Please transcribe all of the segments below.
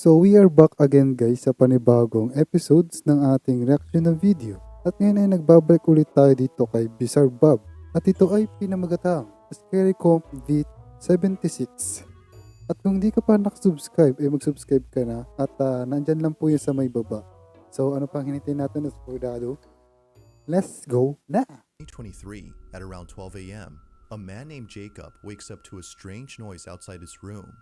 So we are back again guys sa panibagong episodes ng ating reaction na video. At ngayon ay nagbabalik ulit tayo dito kay 𝗙𝗪𝗟𝗪𝗪. At ito ay pinamagatang 𝗙𝗪𝗟𝗪𝗪𝗪 76. At kung di ka pa nakasubscribe, ay mag-subscribe ka na. At nandyan lang po yun sa may baba. So ano pang hinintay natin na spoilado? Let's go na! 2023, at around 12 a.m., a man named Jacob wakes up to a strange noise outside his room.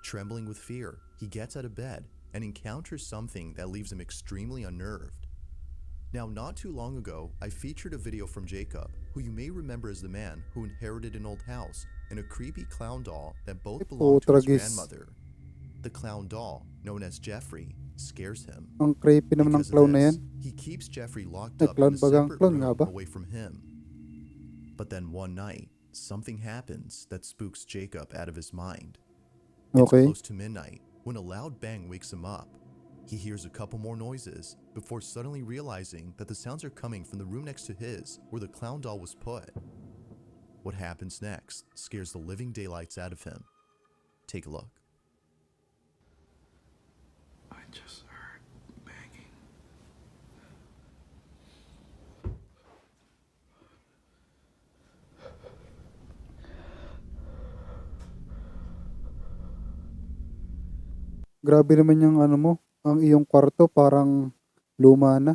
Trembling with fear, he gets out of bed and encounters something that leaves him extremely unnerved. Now, not too long ago, I featured a video from Jacob, who you may remember as the man who inherited an old house and a creepy clown doll that both belonged to his grandmother. The clown doll, known as Jeffrey, scares him. Ang creepy naman ng Because of clown na this, yan. he keeps Jeffrey locked Ay, up clown in a bagang separate clown nga room ba? away from him. But then one night, something happens that spooks Jacob out of his mind. It's Okay. close to midnight when a loud bang wakes him up. He hears a couple more noises before suddenly realizing that the sounds are coming from the room next to his where the clown doll was put. What happens next scares the living daylights out of him. Take a look. I just heard banging. Grabe naman yung ano mo. Ang iyong kwarto parang luma na.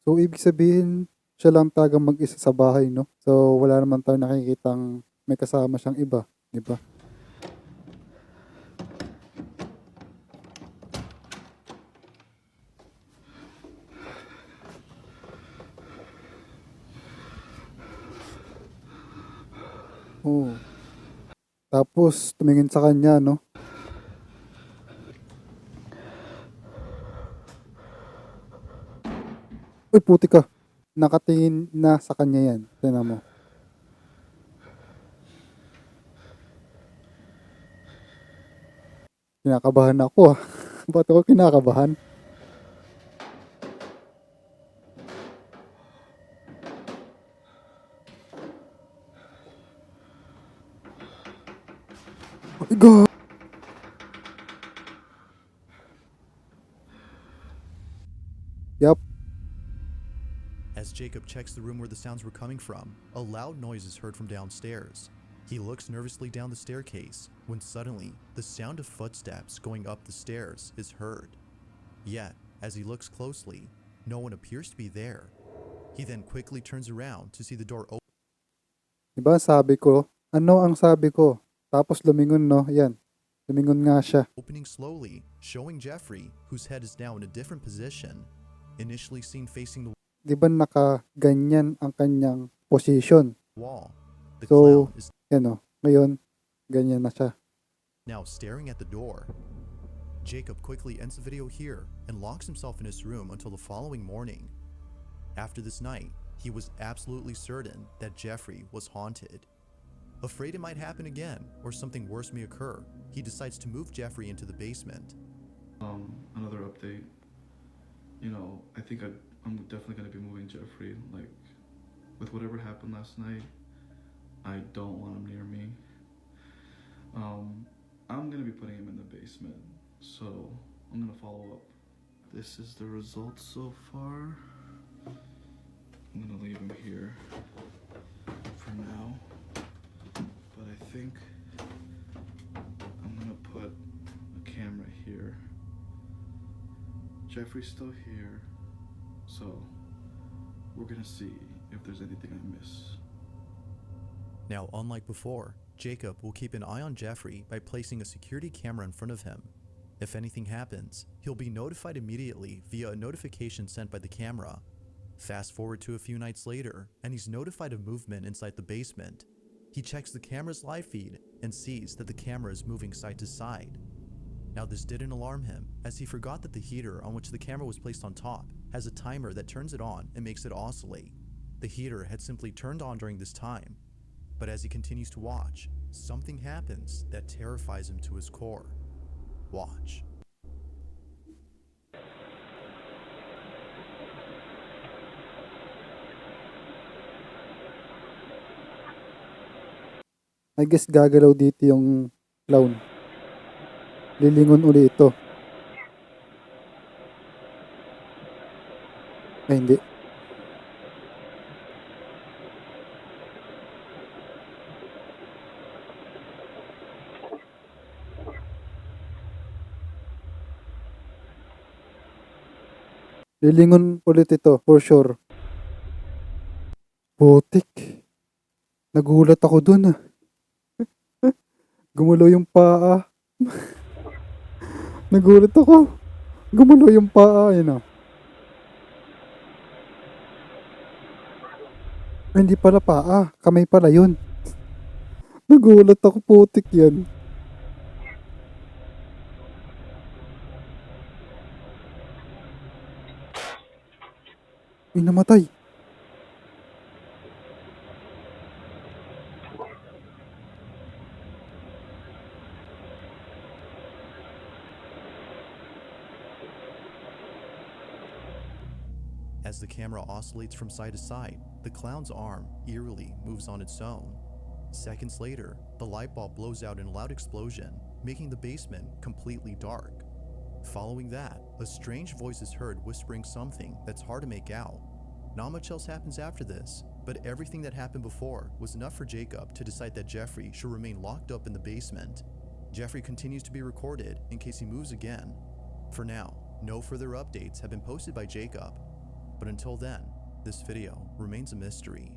So, ibig sabihin, siya lang tagang mag-isa sa bahay, no? So, wala naman tayo nakikitang may kasama siyang iba, di ba? Oh. Tapos, tumingin sa kanya, no? Uy, puti ka. Nakatingin na sa kanya yan. Tingnan mo. Kinakabahan ako ah. Ba't ako kinakabahan? Oh my God! Yup. As Jacob checks the room where the sounds were coming from, a loud noise is heard from downstairs. He looks nervously down the staircase when suddenly the sound of footsteps going up the stairs is heard. Yet, as he looks closely, no one appears to be there. He then quickly turns around to see the door Diba sabi ko? Ano ang sabi ko? Tapos lumingon, no? Yan. Lumingon nga siya. opening slowly, showing Jeffrey, whose head is now in a different position, initially seen facing the Diba nakaganyan ang kanyang position? wall. The So, clown is yan o. Ngayon, ganyan na siya. now staring at the door. Jacob quickly ends the video here and locks himself in his room until the following morning. After this night, he was absolutely certain that Jeffrey was haunted. Afraid it might happen again or something worse may occur, he decides to move Jeffrey into the basement. Another update. You know, I think I'm definitely gonna be moving Jeffrey. Like, with whatever happened last night, I don't want him near me. I'm gonna be putting him in the basement, so I'm gonna follow up. This is the results so far. I'm gonna leave him here for now, but I think I'm gonna put a camera here. Jeffrey's still here, so we're gonna see if there's anything I miss. Now, unlike before, Jacob will keep an eye on Jeffrey by placing a security camera in front of him. If anything happens, he'll be notified immediately via a notification sent by the camera. Fast forward to a few nights later, and he's notified of movement inside the basement. He checks the camera's live feed and sees that the camera is moving side to side. Now, this didn't alarm him, as he forgot that the heater on which the camera was placed on top has a timer that turns it on and makes it oscillate. The heater had simply turned on during this time. But as he continues to watch, something happens that terrifies him to his core. Watch. I guess gagalaw dito yung clown. Lilingon uli ito. Ay, hindi. Lilingon ulit ito, for sure. Putik. Nagulat ako dun ah. Gumulo yung paa. Nagulat ako. Gumulo yung paa. Ayun ah. Ay, hindi pala paa. Kamay pala yun. Nagulat ako, putik yan. Ay, namatay. As the camera oscillates from side to side, the clown's arm eerily moves on its own. Seconds later, the light bulb blows out in a loud explosion, making the basement completely dark. Following that, a strange voice is heard whispering something that's hard to make out. Not much else happens after this, but everything that happened before was enough for Jacob to decide that Jeffrey should remain locked up in the basement. Jeffrey continues to be recorded in case he moves again. For now, no further updates have been posted by Jacob, but until then, this video remains a mystery.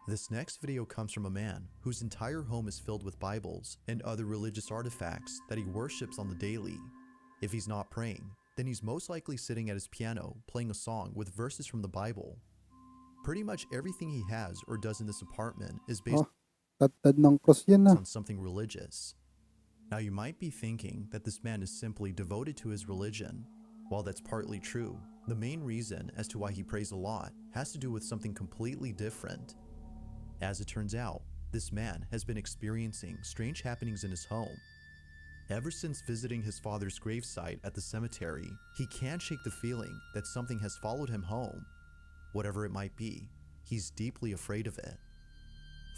This next video comes from a man whose entire home is filled with Bibles and other religious artifacts that he worships on the daily. If he's not praying, then he's most likely sitting at his piano playing a song with verses from the Bible. Pretty much everything he has or does in this apartment is based Tad ng cross yan ah. on something religious. Now, you might be thinking that this man is simply devoted to his religion. While that's partly true, the main reason as to why he prays a lot has to do with something completely different. As it turns out, this man has been experiencing strange happenings in his home. Ever since visiting his father's gravesite at the cemetery, he can't shake the feeling that something has followed him home. Whatever it might be, he's deeply afraid of it.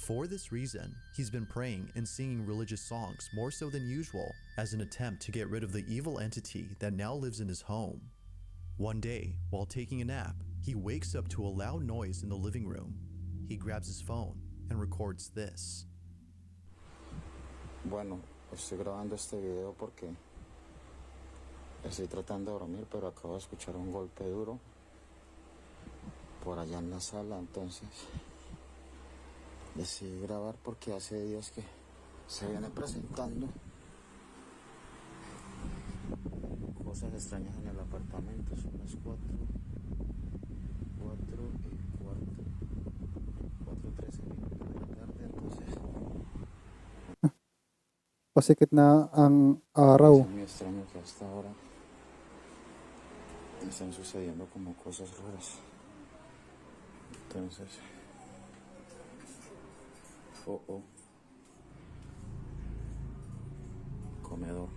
For this reason, he's been praying and singing religious songs more so than usual as an attempt to get rid of the evil entity that now lives in his home. One day, while taking a nap, he wakes up to a loud noise in the living room. He grabs his phone and records this. Bueno, estoy grabando este video porque estoy tratando de dormir, pero acabo de escuchar un golpe duro por allá en la sala, entonces decidí grabar porque hace días que se viene presentando cosas extrañas en el apartamento. Son las 4:13 de la tarde, entonces Pasikit na ang araw. es muy extraño que hasta ahora están sucediendo como cosas raras. Entonces, comedor.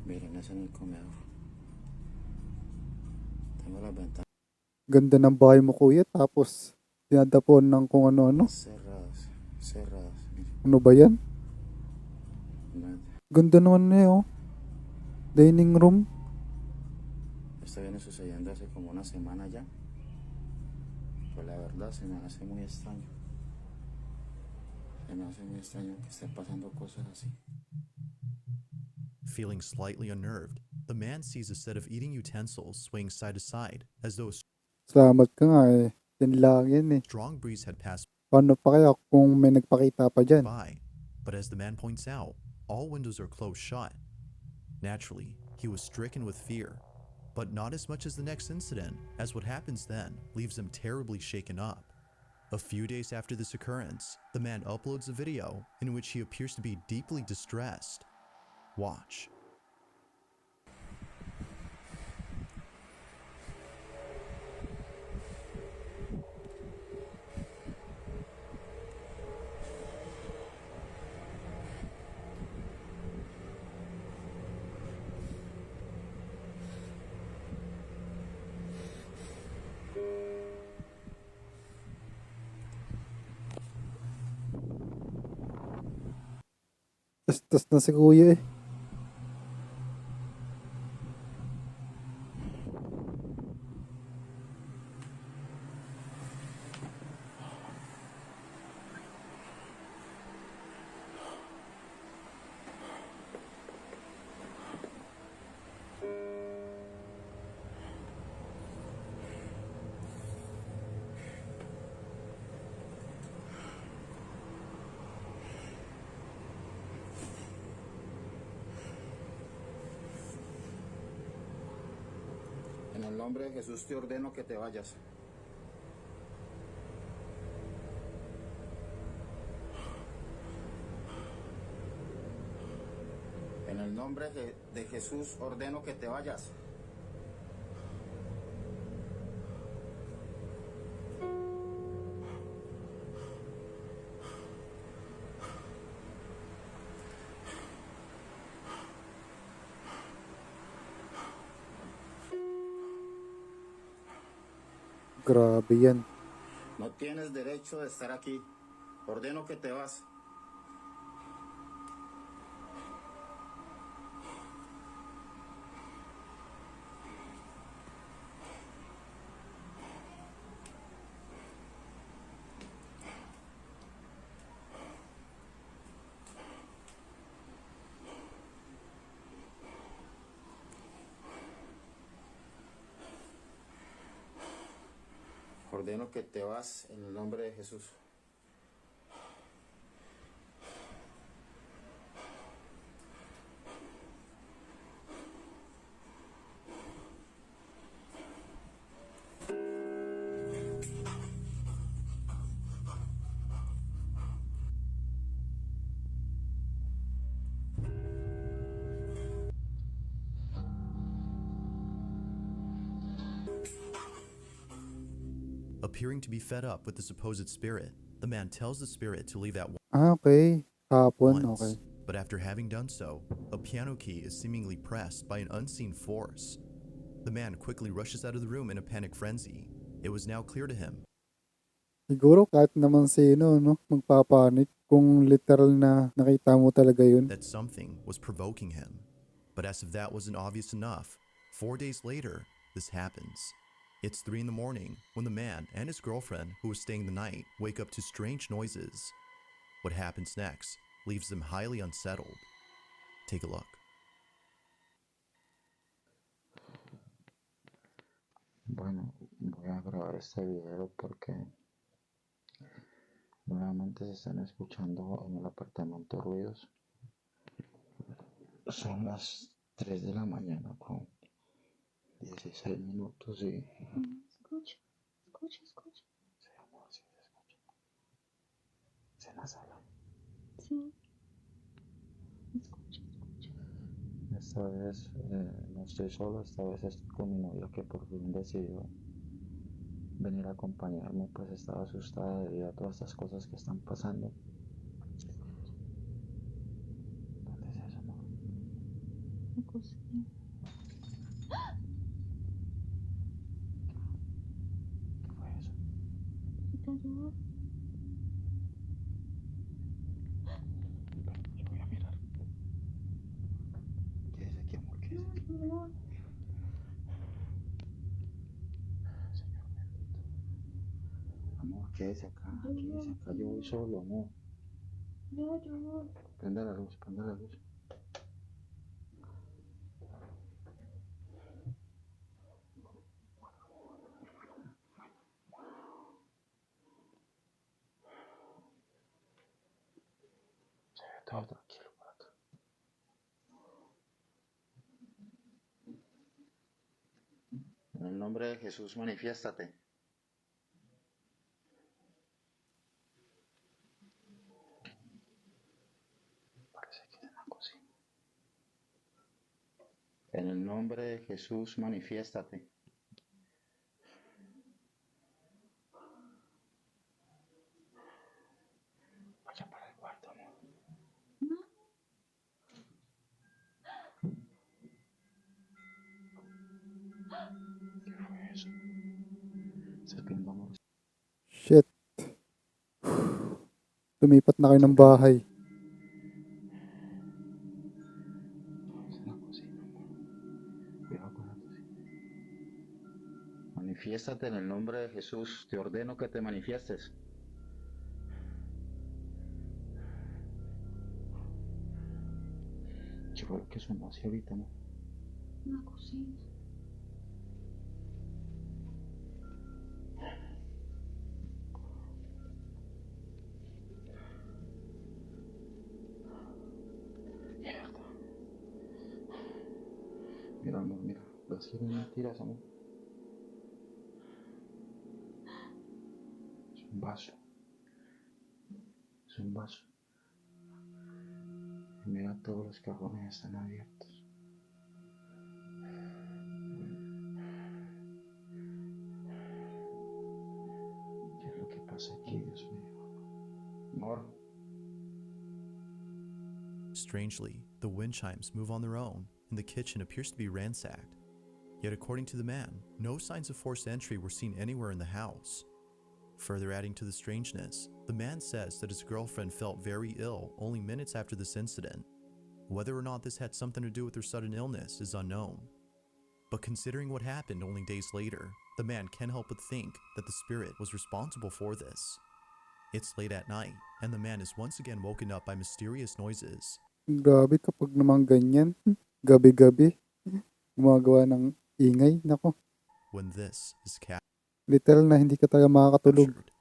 Miren, es en el comedor. Tengo las ventanas Ganda ng bahay mo, kuya. Tapos, dinadapon ng kung ano-ano. cerradas. Miren, Ano ba yan? nada. Ganda naman na oh. Dining room. Esto viene sucediendo hace como una semana ya. Pero la verdad se me hace muy extraño. Se me hace muy extraño que estén pasando cosas así. Feeling slightly unnerved, the man sees a set of eating utensils swaying side to side as though a Salamat ka nga eh. Yan lang yan eh. strong breeze had passed Paano pa kaya kung may nagpakita pa dyan? by. But as the man points out, all windows are closed shut. Naturally, he was stricken with fear, but not as much as the next incident, as what happens then leaves him terribly shaken up. A few days after this occurrence, the man uploads a video in which he appears to be deeply distressed. Watch. Tas na si kuya eh. En el nombre de Jesús te ordeno que te vayas. En el nombre de Jesús ordeno que te vayas. Grabe yan. No tienes derecho de estar aquí. Ordeno que te vas. Ordeno que te vas en el nombre de Jesús. Appearing to be fed up with the supposed spirit, the man tells the spirit to leave at Okay. Hapon, once. okay. But after having done so, a piano key is seemingly pressed by an unseen force. The man quickly rushes out of the room in a panic frenzy. It was now clear to him Siguro kahit naman sino, no, magpapanik kung literal na nakita mo talaga yun. that something was provoking him. But as if that wasn't obvious enough, 4 days later, this happens. It's 3 in the morning when the man and his girlfriend, who was staying the night, wake up to strange noises. What happens next leaves them highly unsettled. Take a look. Bueno, voy a grabar este video porque nuevamente se están escuchando en el apartamento ruidos. Son las 3 de la mañana con 16 minutos y... Escucha, escucha, escucha. Sí, amor, sí se escucha. Es en la sala. Sí. Escucha, escucha. Esta vez no estoy solo, esta vez estoy con mi novia que por fin decidió venir a acompañarme, pues estaba asustada debido a todas estas cosas que están pasando. ¿Dónde es eso, amor? La cocina. ¿Qué fue eso? Se cayó. Espera, yo voy a mirar. Quédese aquí, amor, quédese aquí. No, Señor bendito. Amor, quédese acá, yo voy solo, amor. yo. Prenda la luz, prenda la luz. Todo tranquilo por acá. En el nombre de Jesús, manifiéstate. Parece que es en la cocina. En el nombre de Jesús, manifiéstate. Vaya para el cuarto, amor. No. ¿Qué fue eso? Serpiente, amor. Shit. Lumipat na kayo ng bahay. Es en la cocina, amor. Cuidado con la cocina. Manifiéstate en el nombre de Jesús. Te ordeno que te manifiestes. ¿Qué fue lo que sonó así ahorita, amor? Una cocina. Mierda. Mira, amor, mira. Las quieren mentiras, amor. Es un vaso. Es un vaso. Y mira, todos los cajones están abiertos. ¿Qué es lo que pasa aquí, Dios mío? Amor. Strangely, the wind chimes move on their own, and the kitchen appears to be ransacked. Yet according to the man, no signs of forced entry were seen anywhere in the house. Further adding to the strangeness, the man says that his girlfriend felt very ill only minutes after this incident. Whether or not this had something to do with her sudden illness is unknown. But considering what happened only days later, the man can't help but think that the spirit was responsible for this. It's late at night, and the man is once again woken up by mysterious noises. Grabe kapag naman ganyan. Gabi-gabi. Gumagawa ng ingay. Nako. When this is Literal na hindi ka talaga makakatulog. captured.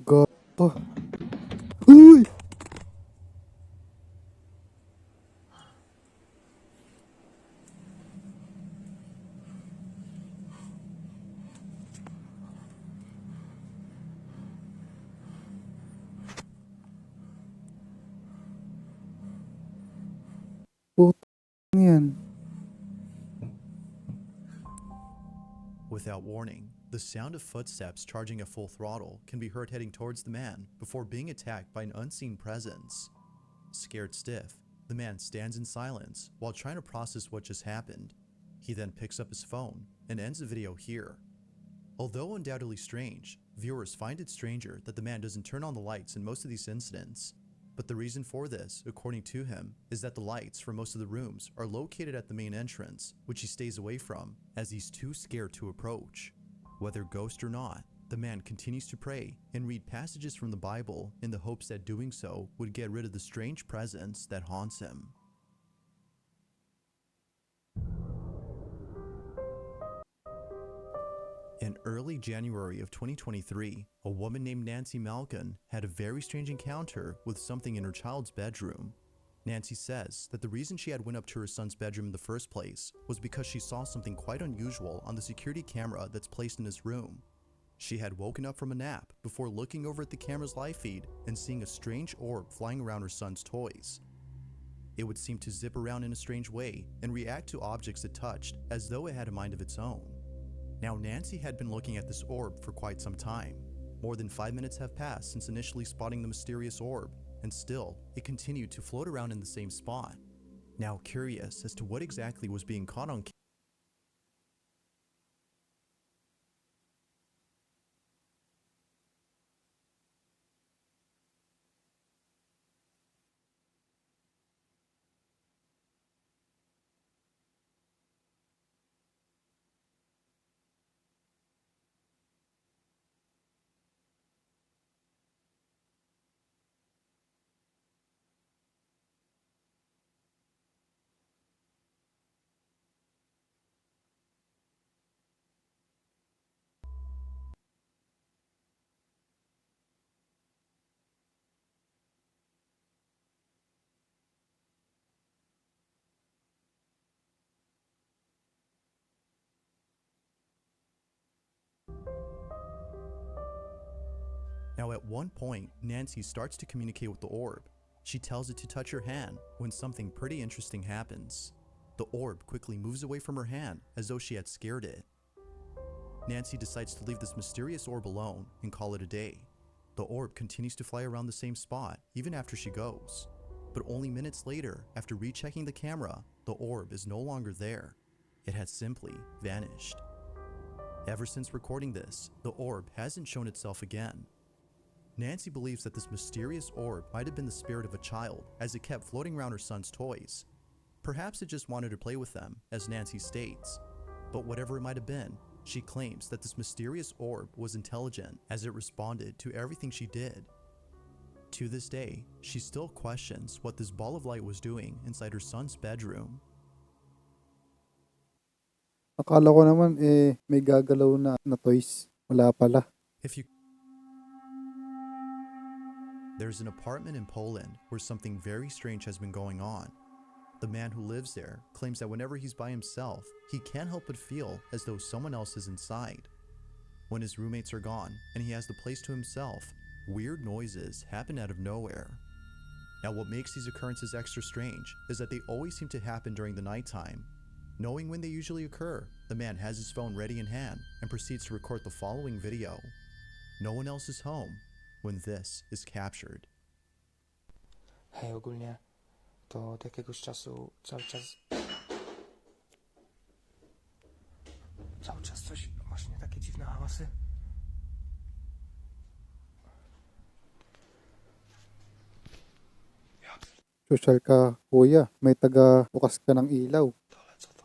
Gato. Uy! Putang yan. Without warning, the sound of footsteps charging at full throttle can be heard heading towards the man before being attacked by an unseen presence. Scared stiff, the man stands in silence while trying to process what just happened. He then picks up his phone and ends the video here. Although undoubtedly strange, viewers find it stranger that the man doesn't turn on the lights in most of these incidents. But the reason for this, according to him, is that the lights for most of the rooms are located at the main entrance, which he stays away from, as he's too scared to approach. Whether ghost or not, the man continues to pray and read passages from the Bible in the hopes that doing so would get rid of the strange presence that haunts him. In early January of 2023, a woman named Nancy Malkin had a very strange encounter with something in her child's bedroom. Nancy says that the reason she had went up to her son's bedroom in the first place was because she saw something quite unusual on the security camera that's placed in his room. She had woken up from a nap before looking over at the camera's live feed and seeing a strange orb flying around her son's toys. It would seem to zip around in a strange way and react to objects it touched as though it had a mind of its own. Now, Nancy had been looking at this orb for quite some time. More than 5 minutes have passed since initially spotting the mysterious orb, and still, it continued to float around in the same spot. Now, curious as to what exactly was being caught on camera. Now, at one point, Nancy starts to communicate with the orb. She tells it to touch her hand when something pretty interesting happens. The orb quickly moves away from her hand as though she had scared it. Nancy decides to leave this mysterious orb alone and call it a day. The orb continues to fly around the same spot even after she goes. But only minutes later, after rechecking the camera, the orb is no longer there. It had simply vanished. Ever since recording this, the orb hasn't shown itself again. Nancy believes that this mysterious orb might have been the spirit of a child as it kept floating around her son's toys. Perhaps it just wanted to play with them, as Nancy states. But whatever it might have been, she claims that this mysterious orb was intelligent as it responded to everything she did. To this day, she still questions what this ball of light was doing inside her son's bedroom. Akala ko naman may gagalaw na toys. Wala pala. There's an apartment in Poland where something very strange has been going on. The man who lives there claims that whenever he's by himself, he can't help but feel as though someone else is inside. When his roommates are gone and he has the place to himself, weird noises happen out of nowhere. Now, what makes these occurrences extra strange is that they always seem to happen during the nighttime. Knowing when they usually occur, the man has his phone ready in hand and proceeds to record the following video. No one else is home when this is captured. Hej, ogólnie to od jakiegoś czasu cały czas coś, właśnie takie dziwne hałasy. Social ka, kuya. May taga-bukas ka ng ilaw. Dole, co to?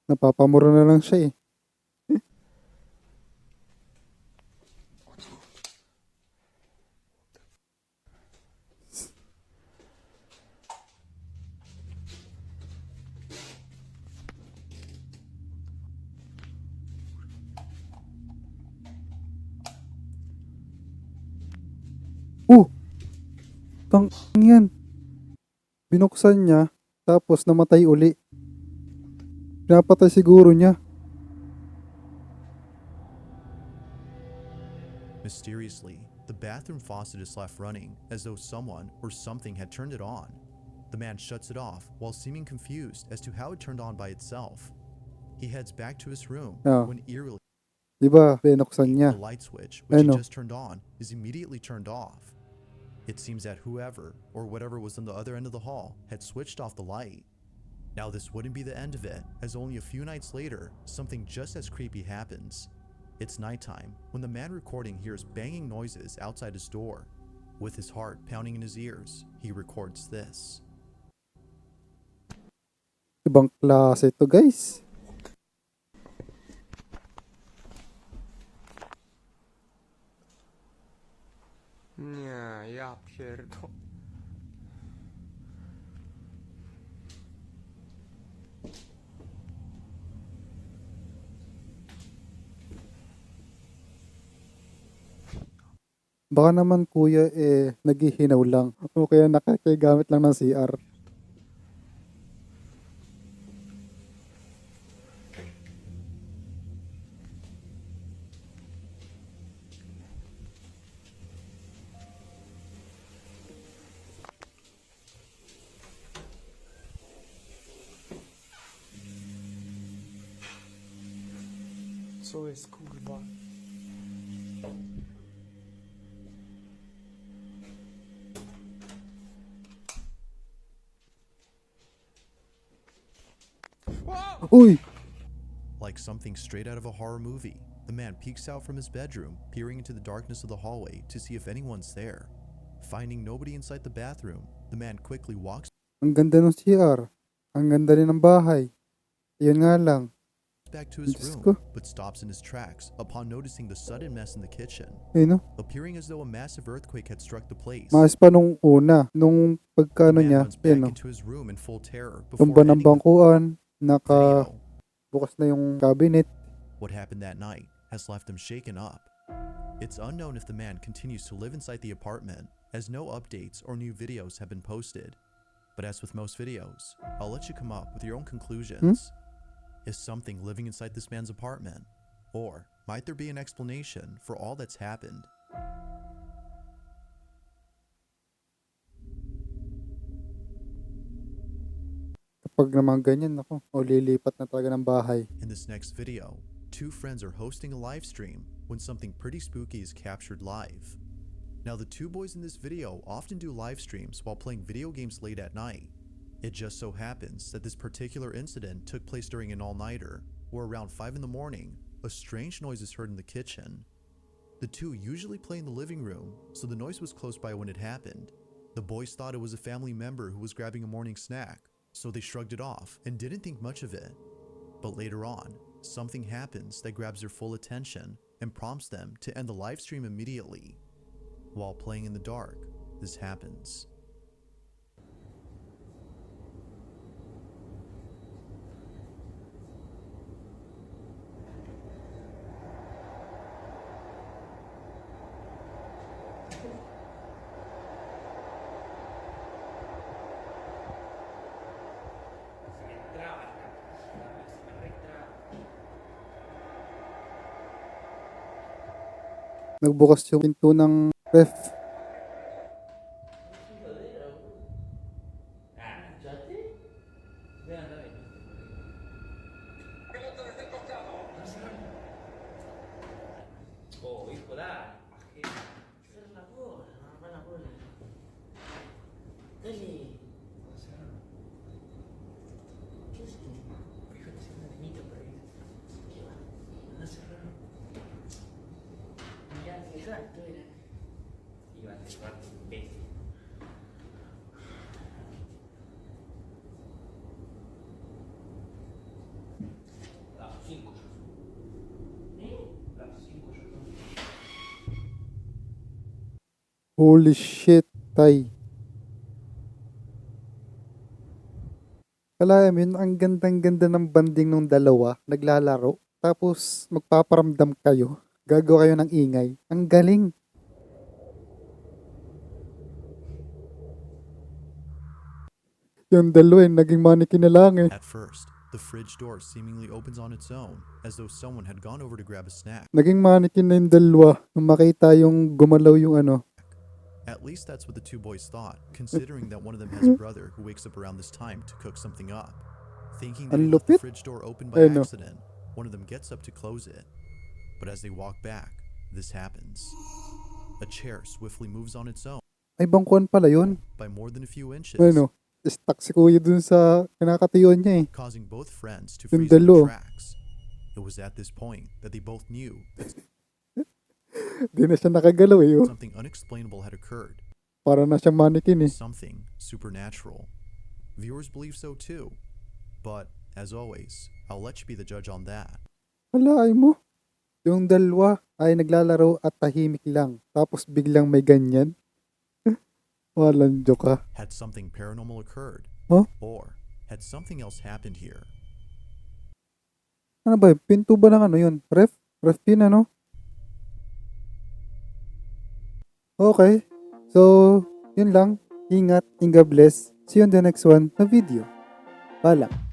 Napapamura na lang siya . Tang yan. Binuksan niya, tapos namatay uli. Pinapatay siguro niya. Mysteriously, the bathroom faucet is left running as though someone or something had turned it on. The man shuts it off while seeming confused as to how it turned on by itself. He heads back to his room when eerily, Diba, binuksan niya. the light switch, which he just turned on, is immediately turned off. It seems that whoever or whatever was on the other end of the hall had switched off the light. Now, this wouldn't be the end of it, as only a few nights later, something just as creepy happens. It's nighttime when the man recording hears banging noises outside his door. With his heart pounding in his ears, he records this. Ibang klase ito, guys. Nie, ja pierdol... Baka naman kuya naghihinaw lang. O kaya nakikigamit lang ng CR. Co jest, kurwa? Uy! Like something straight out of a horror movie, the man peeks out from his bedroom, peering into the darkness of the hallway to see if anyone's there. Finding nobody inside the bathroom, the man quickly walks Ang ganda ng CR. Ang ganda rin ng bahay. Yun nga lang. back to his Diyos room, ko. but stops in his tracks upon noticing the sudden mess in the kitchen, Eh no? appearing as though a massive earthquake had struck the place. Maayos pa nung una. Nung The pagkano man niya. runs back Yun no? into his room in full terror before Tumba ng ending the bangkuan. Naka video. bukas na yung cabinet. What happened that night has left him shaken up. It's unknown if the man continues to live inside the apartment, as no updates or new videos have been posted. But as with most videos, I'll let you come up with your own conclusions. Is something living inside this man's apartment? Or might there be an explanation for all that's happened? Kapag naman ganyan, ako, o lilipat na talaga ng bahay. In this next video, two friends are hosting a live stream when something pretty spooky is captured live. Now, the two boys in this video often do live streams while playing video games late at night. It just so happens that this particular incident took place during an all-nighter, where around 5 in the morning, a strange noise is heard in the kitchen. The two usually play in the living room, so the noise was close by when it happened. The boys thought it was a family member who was grabbing a morning snack, so they shrugged it off and didn't think much of it. But later on, something happens that grabs their full attention and prompts them to end the live stream immediately. While playing in the dark, this happens. Nagbukas yung pinto ng ref. Holy shit, tay. Kala mo yun, ang gandang-ganda ng banding ng dalawa, naglalaro, tapos magpaparamdam kayo, gagawa kayo ng ingay. Ang galing. Yung dalawa naging mannequin na lang eh. At first, the fridge door seemingly opens on its own, as though someone had gone over to grab a snack. Naging mannequin na yung dalawa, nung makita yung gumalaw yung ano. At least that's what the two boys thought, considering that one of them has a brother who wakes up around this time to cook something up. Thinking that he Ang left the lupit. fridge door open by Ano? accident, one of them gets up to close it. But as they walk back, this happens. A chair swiftly moves on its own Ay, bangkuan pala yun. by more than a few inches, Ano, stuck si kuya dun sa kinakatiyon niya eh. causing both friends to Yung freeze in their dalawa. tracks. It was at this point that they both knew that Di na siya nakagalaw eh. Oh. something unexplainable had occurred. Para na siya mannequin eh. something supernatural. Viewers believe so too. But, as always, I'll let you be the judge on that. Wala mo. Yung dalawa ay naglalaro at tahimik lang. Tapos biglang may ganyan. Walang joke ka. Had something paranormal occurred? Huh? Or had something else happened here? Ano ba yun? Pinto ba ng ano yun? Ref? Ref yun ano? Okay. So, yun lang. Ingat. God bless. See you on the next one na video. Paalam.